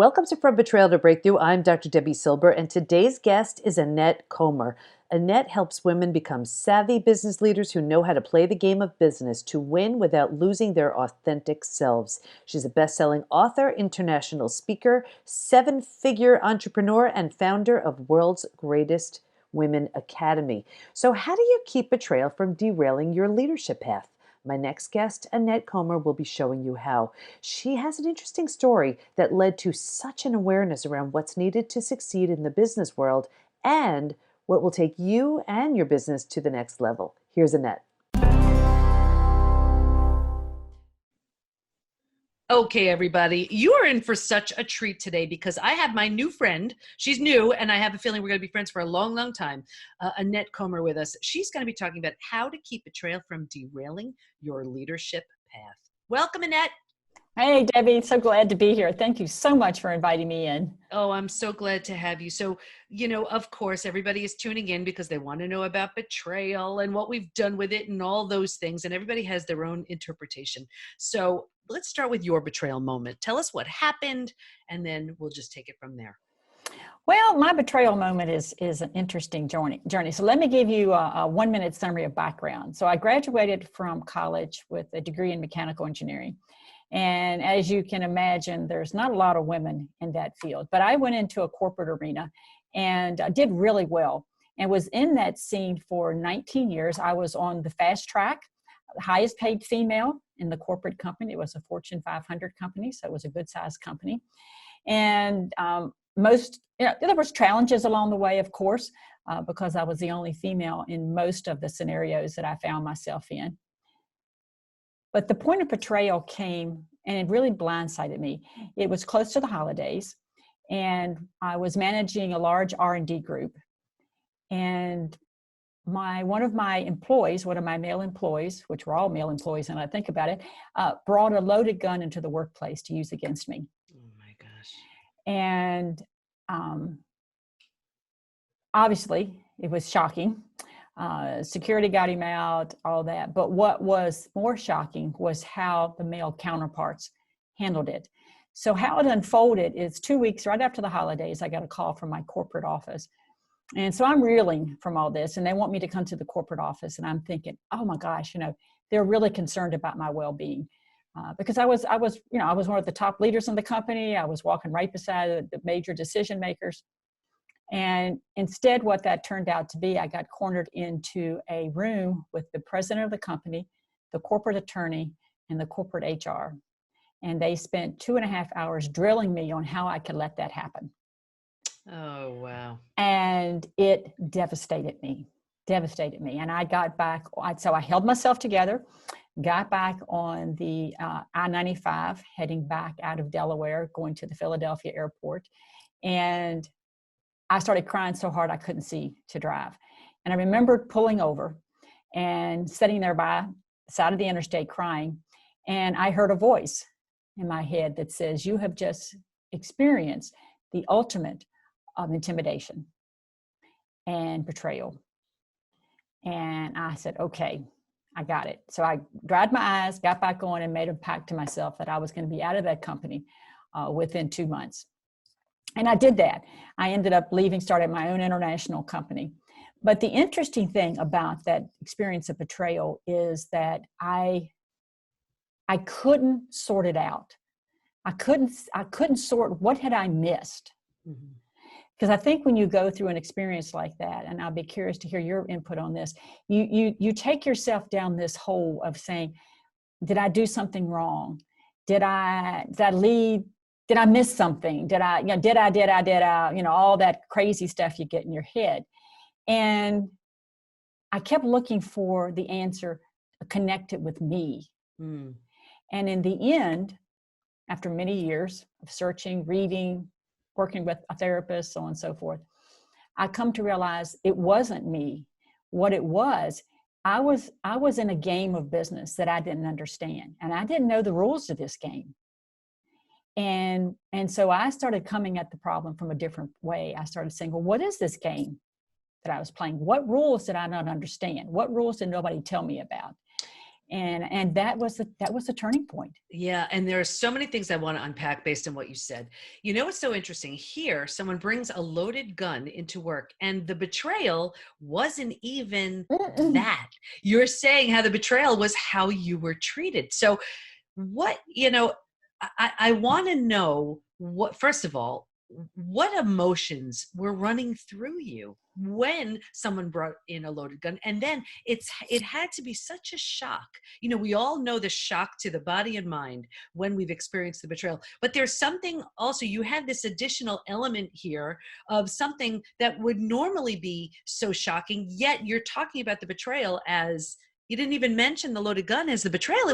Welcome to From Betrayal to Breakthrough. I'm Dr. Debbie Silber, and today's guest is Annette Comer. Annette helps women become savvy business leaders who know how to play the game of business to win without losing their authentic selves. She's a best-selling author, international speaker, seven-figure entrepreneur, and founder of World's Greatest Women Academy. So how do you keep betrayal from derailing your leadership path? My next guest, Annette Comer, will be showing you how. She has an interesting story that led to such an awareness around what's needed to succeed in the business world and what will take you and your business to the next level. Here's Annette. Okay, everybody, you are in for such a treat today because I have my new friend. She's new, and I have a feeling we're going to be friends for a long, long time. Annette Comer with us. She's going to be talking about how to keep betrayal from derailing your leadership path. Welcome, Annette. Hey, Debbie, so glad to be here. Thank you so much for inviting me in. Oh, I'm so glad to have you. So, of course, everybody is tuning in because they want to know about betrayal and what we've done with it and all those things. And everybody has their own interpretation. So let's start with your betrayal moment. Tell us what happened, and then we'll just take it from there. Well, my betrayal moment is an interesting journey. So let me give you a 1-minute summary of background. So I graduated from college with a degree in mechanical engineering. And as you can imagine, there's not a lot of women in that field. But I went into a corporate arena and did really well and was in that scene for 19 years. I was on the fast track, the highest paid female in the corporate company. It was a Fortune 500 company, so it was a good sized company. And there was challenges along the way, of course, because I was the only female in most of the scenarios that I found myself in. But the point of betrayal came, and it really blindsided me. It was close to the holidays, and I was managing a large R&D group. And one of my male employees, which were all male employees, and I think about it, brought a loaded gun into the workplace to use against me. Oh my gosh. And obviously, it was shocking. Security got him out, all that. But what was more shocking was how the male counterparts handled it. So how it unfolded is 2 weeks right after the holidays, I got a call from my corporate office. And so I'm reeling from all this, and they want me to come to the corporate office. And I'm thinking, oh my gosh, they're really concerned about my well-being. Because I was one of the top leaders in the company. I was walking right beside the major decision makers. And instead, what that turned out to be, I got cornered into a room with the president of the company, the corporate attorney, and the corporate HR. And they spent 2.5 hours drilling me on how I could let that happen. Oh, wow. And it devastated me. And I got back, so I held myself together, got back on the I-95, heading back out of Delaware, going to the Philadelphia airport. And I started crying so hard I couldn't see to drive. And I remembered pulling over and sitting there by the side of the interstate crying. And I heard a voice in my head that says, you have just experienced the ultimate of intimidation and betrayal. And I said, okay, I got it. So I dried my eyes, got back on, and made a pact to myself that I was going to be out of that company within 2 months. And I did that. I ended up leaving, started my own international company. But the interesting thing about that experience of betrayal is that I couldn't sort it out. I couldn't sort what had I missed. Because I think when you go through an experience like that, and I'll be curious to hear your input on this, you take yourself down this hole of saying, did I do something wrong? Did I lead? Did I miss something? Did I, all that crazy stuff you get in your head. And I kept looking for the answer connected with me. And in the end, after many years of searching, reading, working with a therapist, so on and so forth, I come to realize it wasn't me. What it was, I was in a game of business that I didn't understand. And I didn't know the rules of this game. And so I started coming at the problem from a different way. I started saying, well, what is this game that I was playing? What rules did I not understand? What rules did nobody tell me about? And that was the turning point. Yeah, and there are so many things I want to unpack based on what you said. You know what's so interesting? Here, someone brings a loaded gun into work, and the betrayal wasn't even that. You're saying how the betrayal was how you were treated. So what, I want to know what, first of all, what emotions were running through you when someone brought in a loaded gun, and then it had to be such a shock. We all know the shock to the body and mind when we've experienced the betrayal, but there's something also, you had this additional element here of something that would normally be so shocking, yet you're talking about the betrayal as, you didn't even mention the loaded gun as the betrayal.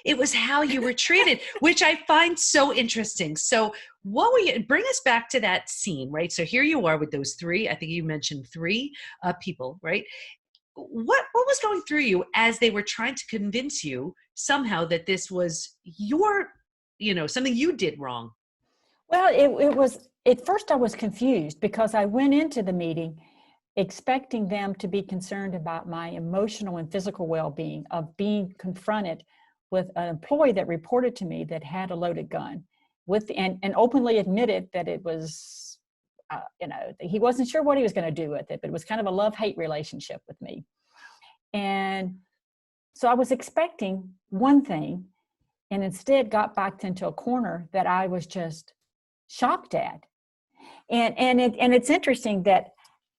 It was how you were treated, which I find so interesting. So what were you, bring us back to that scene, right? So here you are with those three, I think you mentioned three people, right? What was going through you as they were trying to convince you somehow that this was your, something you did wrong? Well, it was, at first I was confused because I went into the meeting expecting them to be concerned about my emotional and physical well-being, of being confronted with an employee that reported to me that had a loaded gun and openly admitted that it was, he wasn't sure what he was going to do with it, but it was kind of a love-hate relationship with me. And so I was expecting one thing and instead got backed into a corner that I was just shocked at. And it's interesting that,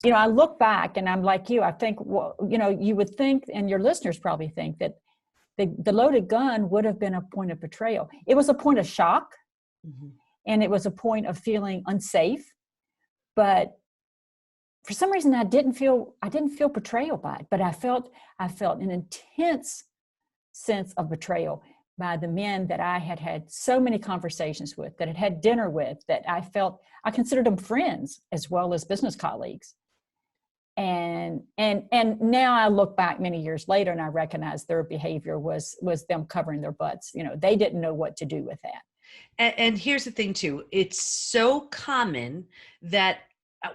I look back and I'm like you, I think, well, you would think, and your listeners probably think, that the loaded gun would have been a point of betrayal. It was a point of shock, mm-hmm. and it was a point of feeling unsafe. But for some reason, I didn't feel betrayal by it, but I felt an intense sense of betrayal by the men that I had had so many conversations with, that had had dinner with, that I considered them friends as well as business colleagues. And now I look back many years later and I recognize their behavior was them covering their butts. They didn't know what to do with that. And here's the thing too, it's so common that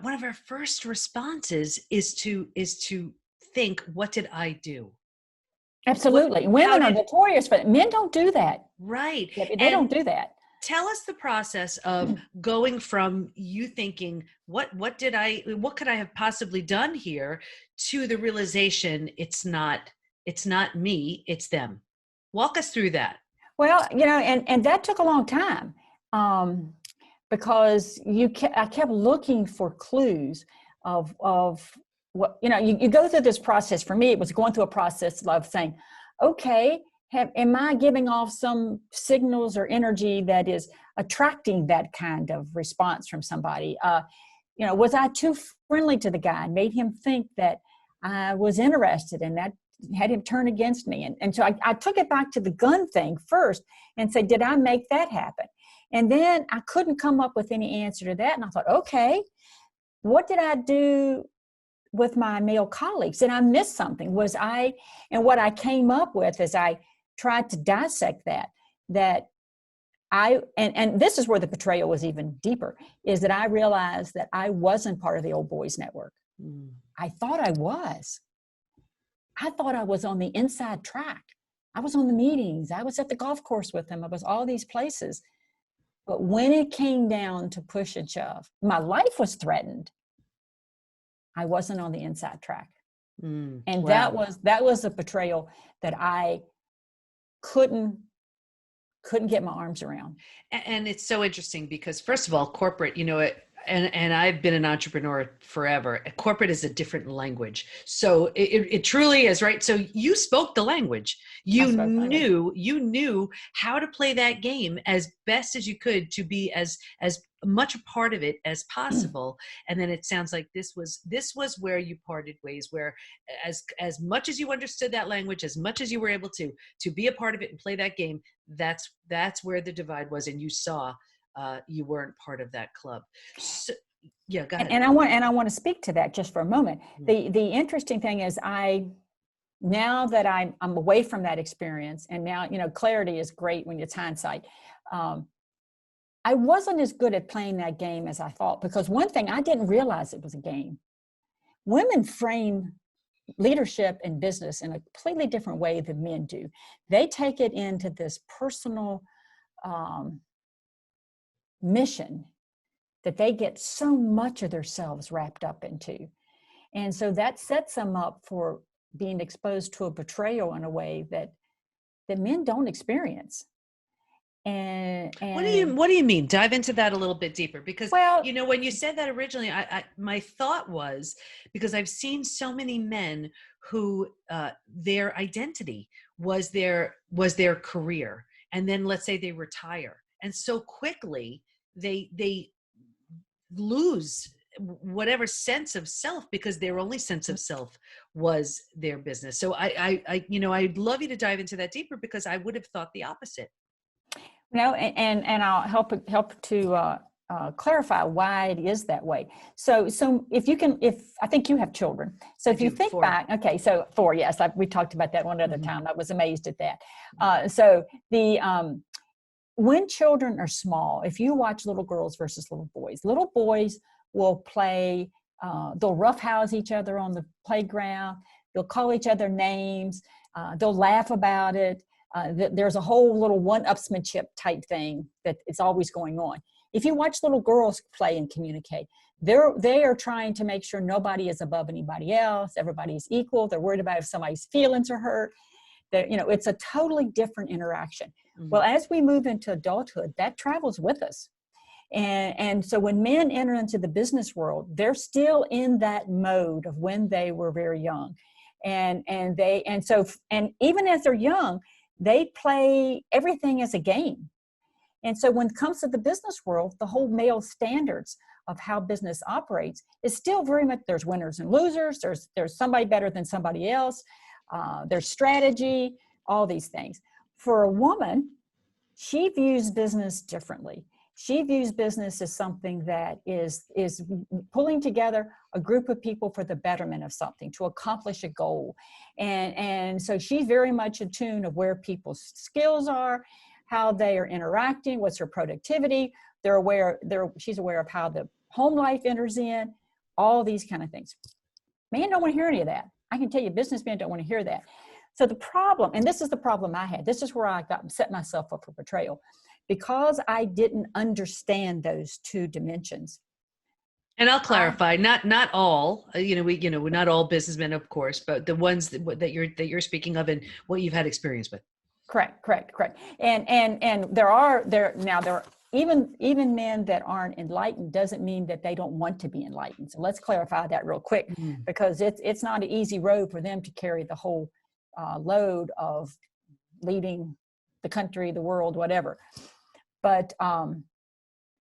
one of our first responses is to think, what did I do? Absolutely. Women are notorious, but men don't do that. Right. They don't do that. Tell us the process of going from you thinking, what could I have possibly done here, to the realization it's not me, it's them. Walk us through that. Well, and that took a long time, because I kept looking for clues of what, you go through this process. For me, it was going through a process of saying, okay, am I giving off some signals or energy that is attracting that kind of response from somebody? Was I too friendly to the guy and made him think that I was interested, and that had him turn against me? And so I took it back to the gun thing first and said, did I make that happen? And then I couldn't come up with any answer to that. And I thought, okay, what did I do with my male colleagues? Did I miss something? And what I came up with as I tried to dissect that and this is where the betrayal was even deeper, is that I realized that I wasn't part of the old boys network. I thought I was. I thought I was on the inside track. I was on the meetings. I was at the golf course with them. I was all these places. But when it came down to push and shove, my life was threatened. I wasn't on the inside track. And wow. that was a betrayal that I couldn't get my arms around. And it's so interesting because, first of all, corporate, and I've been an entrepreneur forever. Corporate is a different language. So it truly is, right? So you spoke the language. You knew how to play that game as best as you could to be as much a part of it as possible. And then it sounds like this was where you parted ways, where as much as you understood that language, as much as you were able to be a part of it and play that game, that's where the divide was, and you saw you weren't part of that club. So, yeah, go ahead. And I want to speak to that just for a moment. Mm-hmm. The interesting thing is, now that I'm away from that experience, and now clarity is great when it's hindsight. I wasn't as good at playing that game as I thought, because one thing, I didn't realize it was a game. Women frame leadership and business in a completely different way than men do. They take it into this personal mission that they get so much of themselves wrapped up into. And so that sets them up for being exposed to a betrayal in a way that men don't experience. And what do you mean? Dive into that a little bit deeper, because well, when you said that originally, my thought was, because I've seen so many men who their identity was their career, and then let's say they retire, and so quickly they lose whatever sense of self, because their only sense of self was their business. So I'd love you to dive into that deeper, because I would have thought the opposite. No, and I'll help to clarify why it is that way. So if I think you have children, so if you think 4. back, okay, so 4, yes, we talked about that one other time. I was amazed at that. So when children are small, if you watch little girls versus little boys will play, they'll roughhouse each other on the playground, they'll call each other names, they'll laugh about it. There's a whole little one-upsmanship type thing that is always going on. If you watch little girls play and communicate, they are trying to make sure nobody is above anybody else, everybody is equal, they're worried about if somebody's feelings are hurt. It's a totally different interaction. Well, as we move into adulthood, that travels with us. And so when men enter into the business world, they're still in that mode of when they were very young. And even as they're young, they play everything as a game. And so when it comes to the business world, the whole male standards of how business operates is still very much, there's winners and losers, there's somebody better than somebody else, there's strategy, all these things. For a woman, she views business differently. She views business as something that is pulling together a group of people for the betterment of something, to accomplish a goal. And so she's very much attuned of where people's skills are, how they are interacting, what's her productivity. She's aware of how the home life enters in, all these kind of things. Men don't want to hear any of that. I can tell you, businessmen don't want to hear that. So the problem, and this is the problem I had, this is where I set myself up for betrayal, because I didn't understand those two dimensions. And I'll clarify, not all, we're not all businessmen, of course, but the ones that you're speaking of and what you've had experience with. Correct. And there are even men that aren't enlightened doesn't mean that they don't want to be enlightened. So let's clarify that real quick, because it's not an easy road for them to carry the whole load of leading the country, the world, whatever. But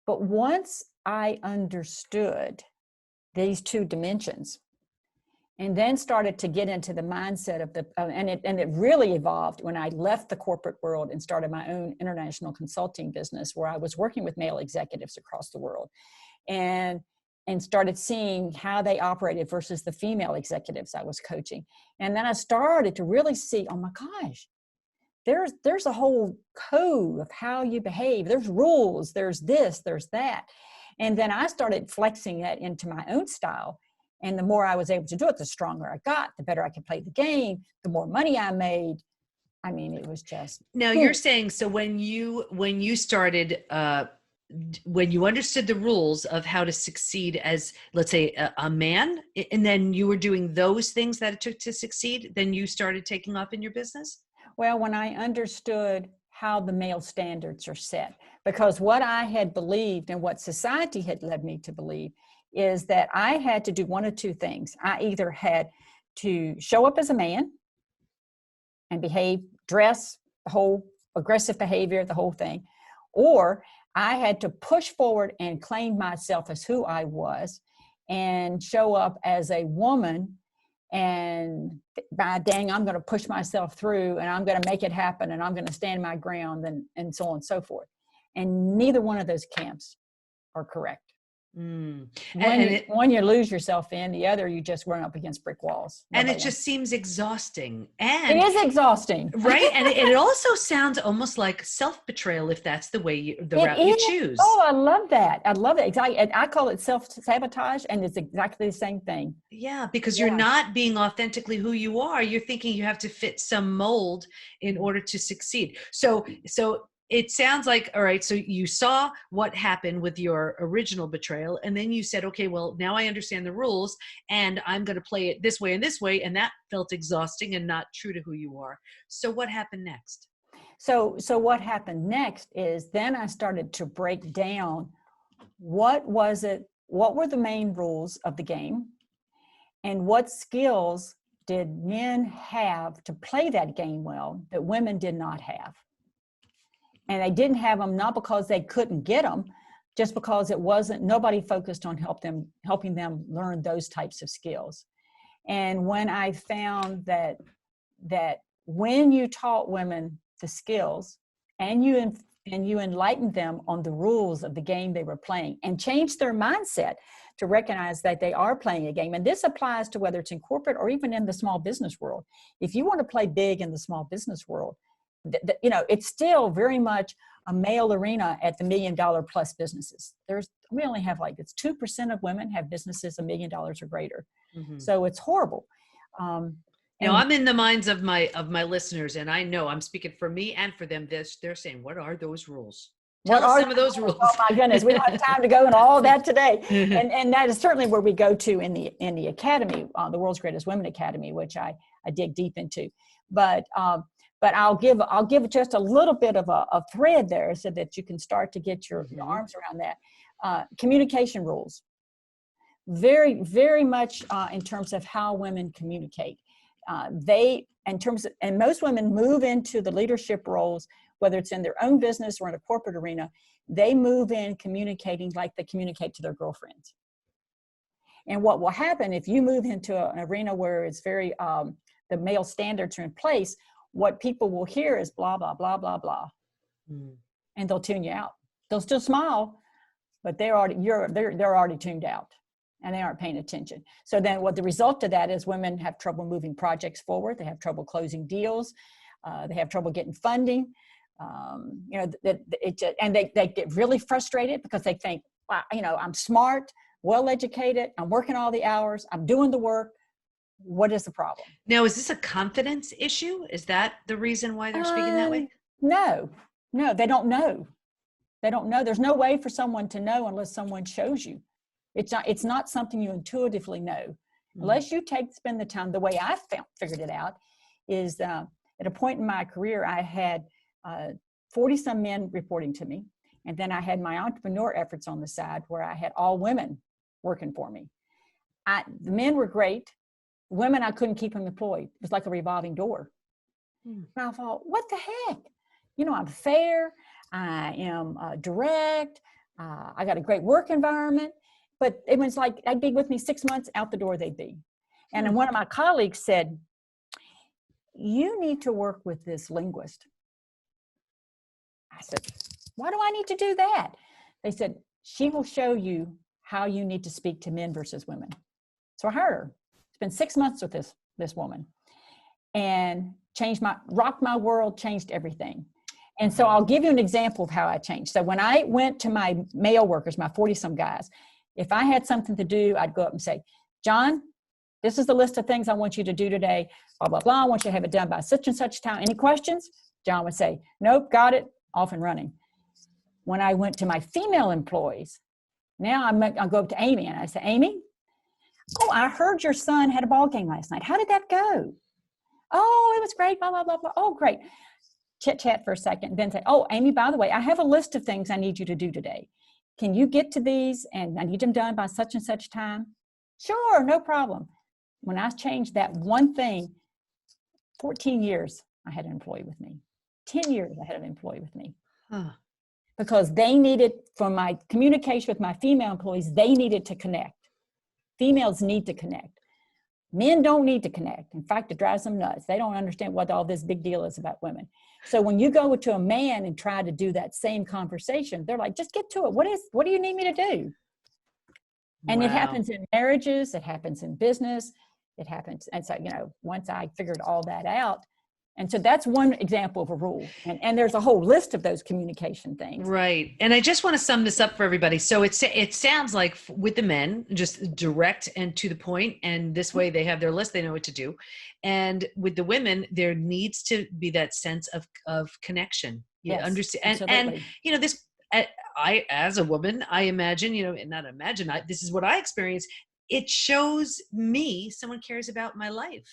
once I understood these two dimensions, and then started to get into the mindset of and it really evolved when I left the corporate world and started my own international consulting business, where I was working with male executives across the world, and started seeing how they operated versus the female executives I was coaching. And then I started to really see, oh my gosh, there's a whole code of how you behave. There's rules, there's this, there's that. And then I started flexing that into my own style. And the more I was able to do it, the stronger I got, the better I could play the game, the more money I made. I mean, it was just. Now you're saying, so when you started, when you understood the rules of how to succeed as, let's say, a man, and then you were doing those things that it took to succeed, then you started taking off in your business? Well, when I understood how the male standards are set, because what I had believed and what society had led me to believe is that I had to do one of two things. I either had to show up as a man and behave, dress, the whole aggressive behavior, the whole thing, or I had to push forward and claim myself as who I was and show up as a woman, and by dang, I'm going to push myself through and I'm going to make it happen and I'm going to stand my ground and so on and so forth. And neither one of those camps are correct. Mm. One you lose yourself in, the other you just run up against brick walls. And it just seems exhausting. And it is exhausting. Right. And it also sounds almost like self-betrayal if that's the way the route you choose. Oh, I love that. I love it. I call it self-sabotage, and it's exactly the same thing. Yeah, because you're not being authentically who you are. You're thinking you have to fit some mold in order to succeed. So it sounds like, all right, so you saw what happened with your original betrayal, and then you said, okay, well, now I understand the rules, and I'm going to play it this way, and that felt exhausting and not true to who you are. So what happened next? So what happened next is then I started to break down what were the main rules of the game, and what skills did men have to play that game well that women did not have. And they didn't have them not because they couldn't get them, just because nobody focused on helping them learn those types of skills. And when I found that when you taught women the skills and you enlightened them on the rules of the game they were playing and changed their mindset to recognize that they are playing a game. And this applies to whether it's in corporate or even in the small business world. If you want to play big in the small business world, it's still very much a male arena at the $1 million plus businesses. We only have it's 2% of women have businesses $1 million or greater. Mm-hmm. So it's horrible. Now I'm in the minds of my listeners, and I know I'm speaking for me and for them. They're saying, what are those rules? Tell us some of those rules. Oh my goodness, we don't have time to go into all that today. And that is certainly where we go to in the academy, the World's Greatest Women Academy, which I dig deep into. But I'll give just a little bit of a thread there so that you can start to get your arms around that. Communication rules, very, very much in terms of how women communicate. And most women move into the leadership roles, whether it's in their own business or in a corporate arena, they move in communicating like they communicate to their girlfriends. And what will happen if you move into an arena where it's very, the male standards are in place, what people will hear is blah, blah, blah, blah, blah. And they'll tune you out. They'll still smile, but they're already tuned out and they aren't paying attention. So then what the result of that is women have trouble moving projects forward. They have trouble closing deals. They have trouble getting funding. And they get really frustrated because they think, wow, I'm smart, well-educated, I'm working all the hours, I'm doing the work. What is the problem? Now, is this a confidence issue? Is that the reason why they're speaking that way? No, they don't know. They don't know. There's no way for someone to know unless someone shows you. It's not something you intuitively know. Unless you spend the time. The way I figured it out is at a point in my career, I had 40 some men reporting to me. And then I had my entrepreneur efforts on the side where I had all women working for me. The men were great. Women, I couldn't keep them employed. It was like a revolving door. And I thought, what the heck? I'm fair. I am direct. I got a great work environment. But it was like, I'd be with me 6 months, out the door they'd be. And then one of my colleagues said, you need to work with this linguist. I said, why do I need to do that? They said, she will show you how you need to speak to men versus women. So I hired her. Spent 6 months with this woman and rocked my world, changed everything. And so I'll give you an example of how I changed. So when I went to my male workers, my 40 some guys, if I had something to do, I'd go up and say, John, this is the list of things I want you to do today, blah, blah, blah. I want you to have it done by such and such time. Any questions? John would say, nope, got it, off and running. When I went to my female employees, now I'll go up to Amy and I say, Amy, oh, I heard your son had a ball game last night. How did that go? Oh, it was great, blah, blah, blah, blah. Oh, great. Chit chat for a second, then say, oh, Amy, by the way, I have a list of things I need you to do today. Can you get to these? And I need them done by such and such time. Sure, no problem. When I changed that one thing, 14 years, I had an employee with me. 10 years, I had an employee with me. Because they needed, from my communication with my female employees, they needed to connect. Females need to connect. Men don't need to connect. In fact, it drives them nuts. They don't understand what all this big deal is about women. So when you go to a man and try to do that same conversation, they're like, just get to it. What do you need me to do? And it Wow. happens in marriages, it happens in business, it happens. And so, once I figured all that out, and so that's one example of a rule. And there's a whole list of those communication things. Right. And I just want to sum this up for everybody. So it sounds like with the men, just direct and to the point, and this way they have their list, they know what to do. And with the women, there needs to be that sense of connection. You Yes, understand? absolutely. And this, I, as a woman, I imagine, and not imagine, this is what I experience. It shows me someone cares about my life.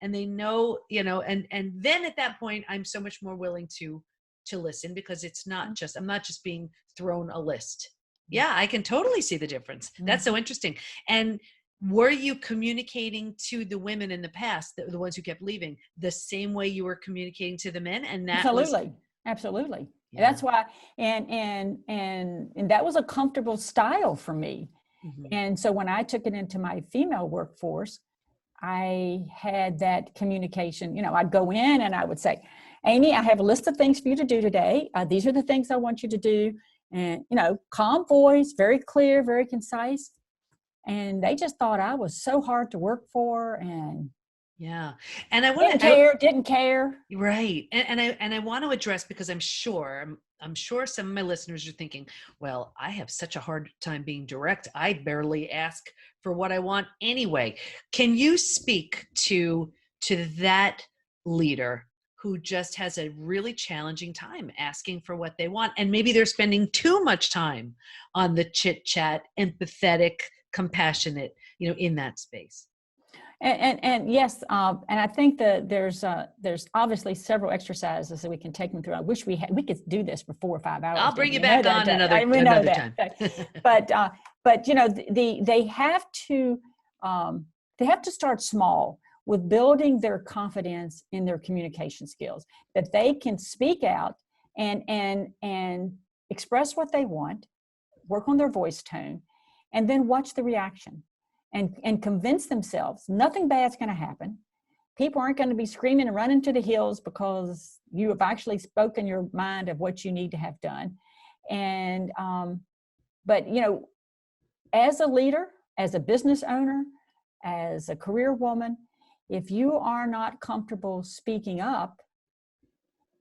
And they know, and then at that point, I'm so much more willing to listen, because it's not just, I'm not just being thrown a list. Yeah, I can totally see the difference. That's so interesting. And were you communicating to the women in the past, the ones who kept leaving, the same way you were communicating to the men? And that absolutely. Yeah. That's why, and that was a comfortable style for me. Mm-hmm. And so when I took it into my female workforce, I had that communication. I'd go in and I would say, Amy, I have a list of things for you to do today. These are the things I want you to do. And, calm voice, very clear, very concise. And they just thought I was so hard to work for. And yeah. And I want didn't care. Right. And I want to address, because I'm sure some of my listeners are thinking, well, I have such a hard time being direct. I barely ask for what I want anyway. Can you speak to that leader who just has a really challenging time asking for what they want? And maybe they're spending too much time on the chit chat, empathetic, compassionate, in that space. And yes, and I think that there's obviously several exercises that we can take them through. I wish we could do this for 4 or 5 hours. I'll bring you back on another time. But they have to start small with building their confidence in their communication skills, that they can speak out and express what they want, work on their voice tone, and then watch the reaction. And convince themselves nothing bad's going to happen. People aren't going to be screaming and running to the hills because you have actually spoken your mind of what you need to have done. And, but, as a leader, as a business owner, as a career woman, if you are not comfortable speaking up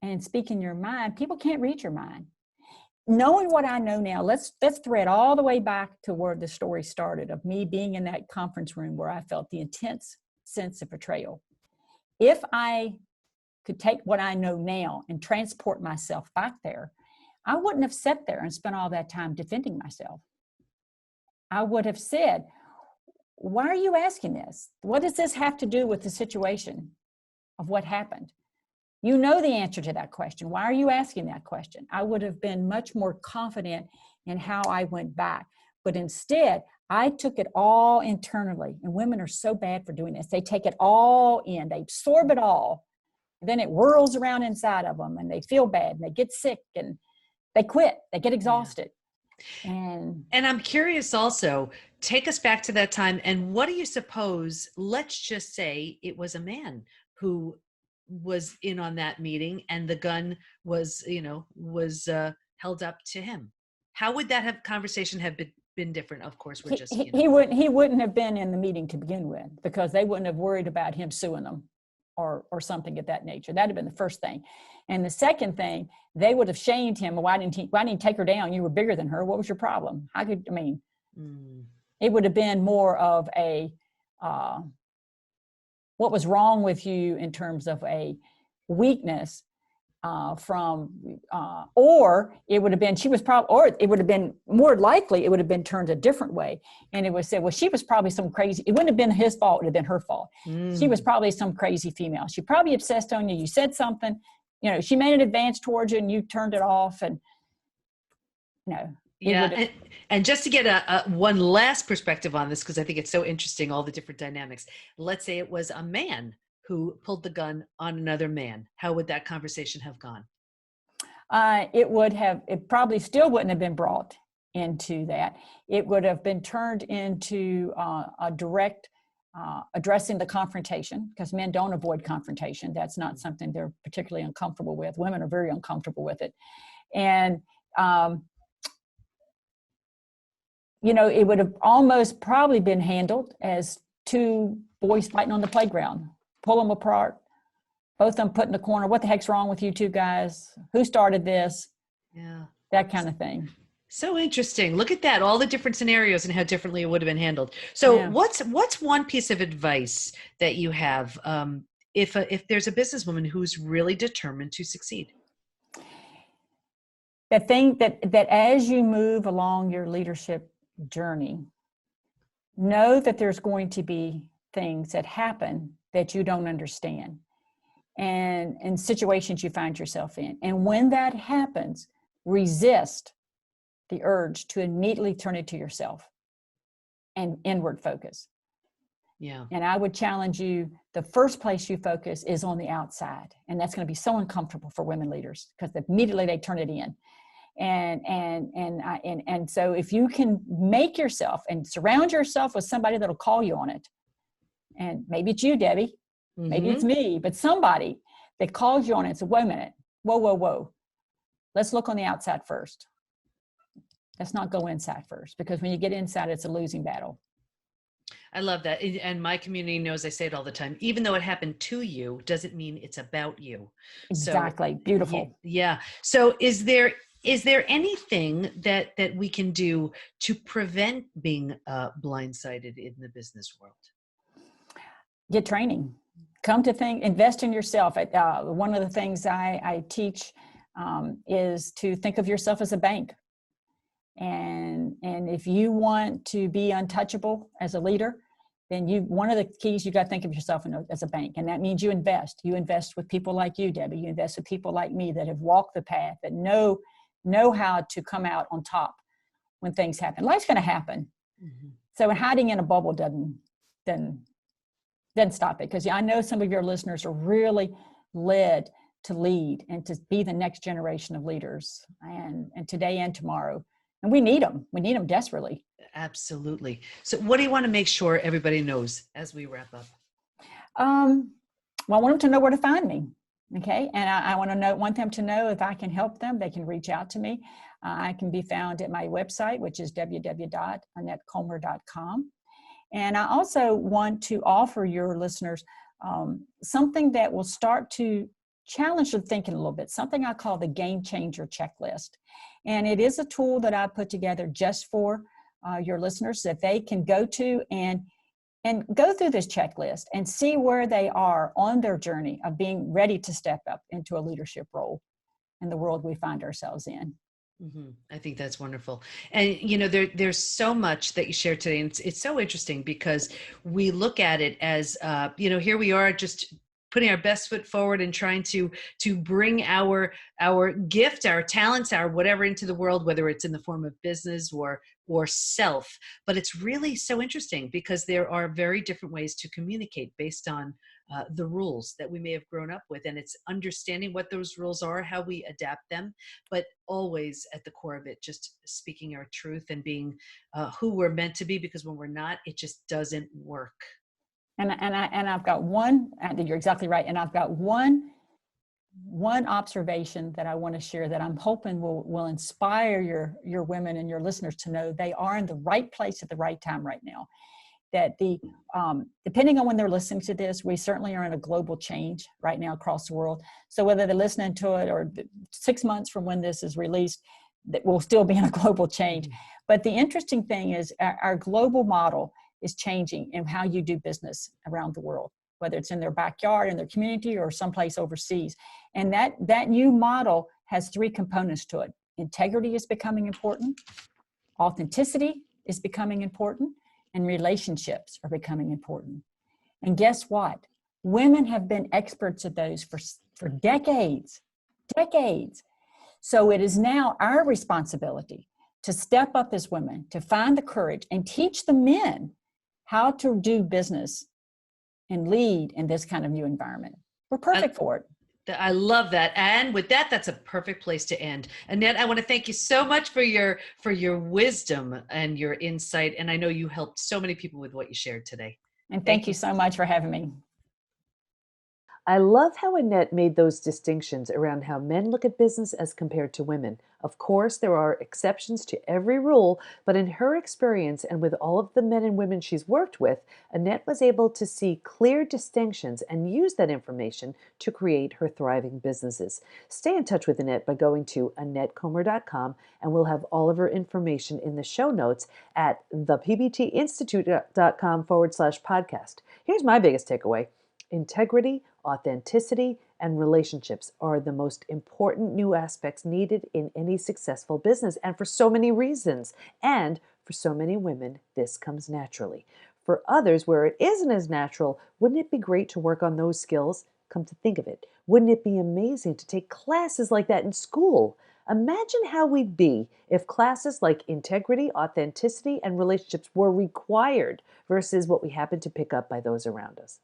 and speaking your mind, people can't read your mind. Knowing what I know now, let's thread all the way back to where the story started, of me being in that conference room where I felt the intense sense of betrayal. If I could take what I know now and transport myself back there, I wouldn't have sat there and spent all that time defending myself. I would have said, why are you asking this? What does this have to do with the situation of what happened? You know the answer to that question. Why are you asking that question? I would have been much more confident in how I went back. But instead, I took it all internally. And women are so bad for doing this. They take it all in. They absorb it all. And then it whirls around inside of them, and they feel bad, and they get sick, and they quit. They get exhausted. Yeah. And I'm curious also, take us back to that time. And what do you suppose, let's just say it was a man who was in on that meeting and the gun was held up to him. How would that conversation have been different? Of course, he wouldn't have been in the meeting to begin with, because they wouldn't have worried about him suing them or something of that nature. That'd have been the first thing. And the second thing, they would have shamed him. Why didn't you take her down? You were bigger than her. What was your problem? It would have been more of a what was wrong with you in terms of a weakness or it would have been, or it would have been more likely, it would have been turned a different way. And it was said, well, she was probably some crazy, it wouldn't have been his fault, it would have been her fault. She was probably some crazy female. She probably obsessed on you. You said something, she made an advance towards you and you turned it off. And, yeah. And just to get a one last perspective on this, because I think it's so interesting, all the different dynamics. Let's say it was a man who pulled the gun on another man. How would that conversation have gone? It probably still wouldn't have been brought into that. It would have been turned into a direct addressing the confrontation, because men don't avoid confrontation. That's not something they're particularly uncomfortable with. Women are very uncomfortable with it. And it would have almost probably been handled as two boys fighting on the playground. Pull them apart, both of them put in the corner. What the heck's wrong with you two guys? Who started this? Yeah. That kind of thing. So interesting. Look at that. All the different scenarios and how differently it would have been handled. So Yeah. what's one piece of advice that you have if there's a businesswoman who's really determined to succeed? That thing that as you move along your leadership journey, know that there's going to be things that happen that you don't understand, and in situations you find yourself in. And when that happens, resist the urge to immediately turn it to yourself and inward focus. Yeah. And I would challenge you, the first place you focus is on the outside. And that's going to be so uncomfortable for women leaders because immediately they turn it in. And so if you can make yourself and surround yourself with somebody that'll call you on it, and maybe it's you, Debbie, maybe it's me, but somebody that calls you on it and says, wait a minute, whoa. Let's look on the outside first. Let's not go inside first, because when you get inside, it's a losing battle. I love that. And my community knows I say it all the time. Even though it happened to you, doesn't mean it's about you. Exactly. So, beautiful. Yeah. So is there anything that we can do to prevent being blindsided in the business world? Get training. Invest in yourself. One of the things I teach is to think of yourself as a bank. And if you want to be untouchable as a leader, then one of the keys, you got to think of yourself as a bank. And that means you invest with people like you, Debbie. You invest with people like me that have walked the path, that know how to come out on top when things happen. Life's going to happen. Mm-hmm. So hiding in a bubble doesn't stop it. Because I know some of your listeners are really led to lead and to be the next generation of leaders, and today and tomorrow. And we need them. We need them desperately. Absolutely. So what do you want to make sure everybody knows as we wrap up? Well, I want them to know where to find me. Okay. And I want them to know if I can help them, they can reach out to me. I can be found at my website, which is www.annettecomer.com. And I also want to offer your listeners something that will start to challenge their thinking a little bit, something I call the Game Changer Checklist. And it is a tool that I put together just for your listeners that they can go to and go through this checklist and see where they are on their journey of being ready to step up into a leadership role in the world we find ourselves in. Mm-hmm. I think that's wonderful. And, there's so much that you shared today. And it's so interesting because we look at it as, here we are just putting our best foot forward and trying to bring our gift, our talents, our whatever into the world, whether it's in the form of business or self. But it's really so interesting because there are very different ways to communicate based on the rules that we may have grown up with. And it's understanding what those rules are, how we adapt them, but always at the core of it, just speaking our truth and being who we're meant to be, because when we're not, it just doesn't work. And I've got one, you're exactly right. And I've got one observation that I want to share that I'm hoping will inspire your women and your listeners to know they are in the right place at the right time right now. That depending on when they're listening to this, we certainly are in a global change right now across the world. So whether they're listening to it or 6 months from when this is released, that we'll still be in a global change. But the interesting thing is our global model is changing in how you do business around the world, whether it's in their backyard, in their community, or someplace overseas. And that new model has 3 components to it. Integrity is becoming important. Authenticity is becoming important. And relationships are becoming important. And guess what? Women have been experts at those for decades. So it is now our responsibility to step up as women, to find the courage and teach the men how to do business and lead in this kind of new environment. We're perfect for it. I love that. And with that, that's a perfect place to end. Annette, I want to thank you so much for your wisdom and your insight. And I know you helped so many people with what you shared today. And thank you so much for having me. I love how Annette made those distinctions around how men look at business as compared to women. Of course, there are exceptions to every rule, but in her experience and with all of the men and women she's worked with, Annette was able to see clear distinctions and use that information to create her thriving businesses. Stay in touch with Annette by going to AnnetteComer.com, and we'll have all of her information in the show notes at thepbtinstitute.com/podcast. Here's my biggest takeaway. Integrity, authenticity, and relationships are the most important new aspects needed in any successful business, and for so many reasons. And for so many women, this comes naturally. For others, where it isn't as natural, wouldn't it be great to work on those skills? Come to think of it, wouldn't it be amazing to take classes like that in school? Imagine how we'd be if classes like integrity, authenticity, and relationships were required versus what we happen to pick up by those around us.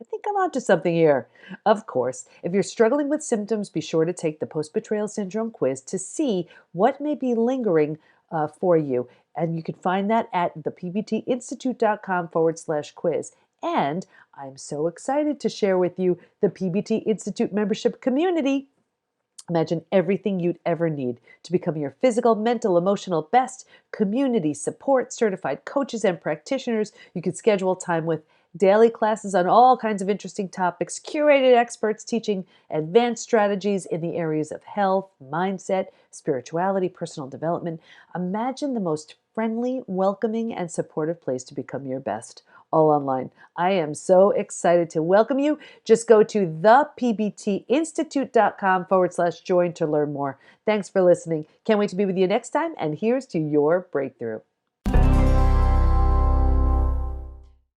I think I'm onto something here. Of course, if you're struggling with symptoms, be sure to take the post-betrayal syndrome quiz to see what may be lingering for you. And you can find that at thepbtinstitute.com/quiz. And I'm so excited to share with you the PBT Institute membership community. Imagine everything you'd ever need to become your physical, mental, emotional best. Community support, certified coaches and practitioners you can schedule time with, daily classes on all kinds of interesting topics, curated experts teaching advanced strategies in the areas of health, mindset, spirituality, personal development. Imagine the most friendly, welcoming, and supportive place to become your best, all online. I am so excited to welcome you. Just go to thepbtinstitute.com/join to learn more. Thanks for listening. Can't wait to be with you next time. And here's to your breakthrough.